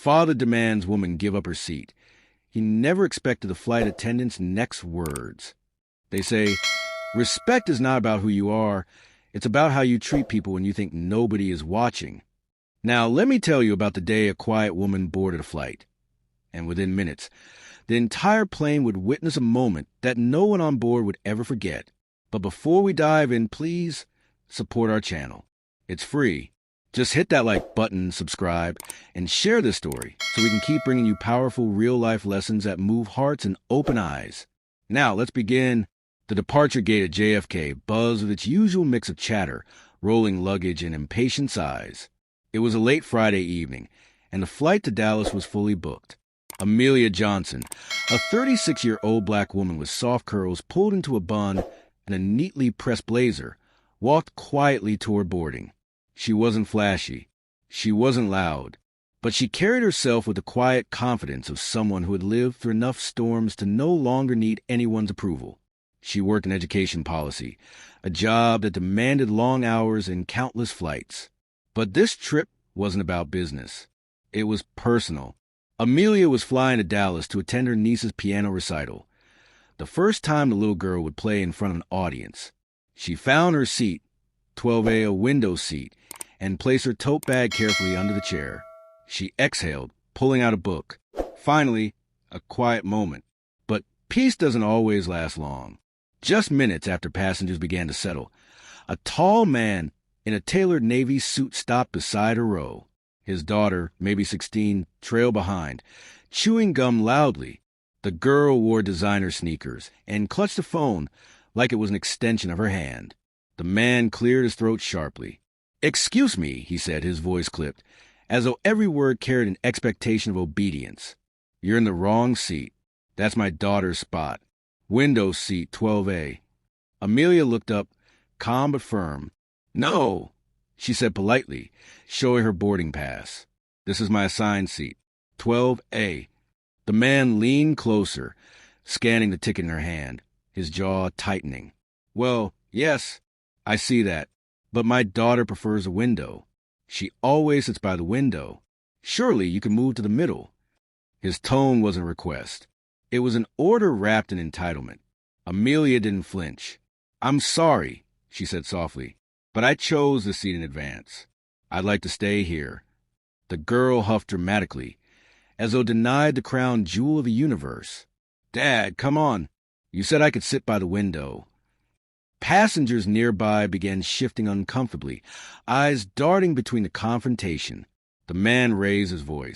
Father demands woman give up her seat. He never expected the flight attendant's next words. They say, respect is not about who you are. It's about how you treat people when you think nobody is watching. Now, let me tell you about the day a quiet woman boarded a flight. And within minutes, the entire plane would witness a moment that no one on board would ever forget. But before we dive in, please support our channel. It's free. Just hit that like button, subscribe, and share this story so we can keep bringing you powerful real-life lessons that move hearts and open eyes. Now, let's begin. The departure gate at JFK buzzed with its usual mix of chatter, rolling luggage, and impatient sighs. It was a late Friday evening, and the flight to Dallas was fully booked. Amelia Johnson, a 36-year-old black woman with soft curls pulled into a bun and a neatly pressed blazer, walked quietly toward boarding. She wasn't flashy. She wasn't loud. But she carried herself with the quiet confidence of someone who had lived through enough storms to no longer need anyone's approval. She worked in education policy, a job that demanded long hours and countless flights. But this trip wasn't about business. It was personal. Amelia was flying to Dallas to attend her niece's piano recital, the first time the little girl would play in front of an audience. She found her seat, 12A, a window seat, and placed her tote bag carefully under the chair. She exhaled, pulling out a book. Finally, a quiet moment. But peace doesn't always last long. Just minutes after passengers began to settle, a tall man in a tailored Navy suit stopped beside her row. His daughter, maybe 16, trailed behind, chewing gum loudly. The girl wore designer sneakers and clutched a phone like it was an extension of her hand. The man cleared his throat sharply. "Excuse me," he said, his voice clipped, as though every word carried an expectation of obedience. "You're in the wrong seat. That's my daughter's spot. Window seat 12A. Amelia looked up, calm but firm. "No," she said politely, showing her boarding pass. "This is my assigned seat, 12A. The man leaned closer, scanning the ticket in her hand, his jaw tightening. "Well, yes, I see that, but my daughter prefers a window. She always sits by the window. Surely you can move to the middle." His tone wasn't a request. It was an order wrapped in entitlement. Amelia didn't flinch. "I'm sorry," she said softly, "but I chose this seat in advance. I'd like to stay here." The girl huffed dramatically, as though denied the crown jewel of the universe. "Dad, come on. You said I could sit by the window." Passengers nearby began shifting uncomfortably, eyes darting between the confrontation. The man raised his voice.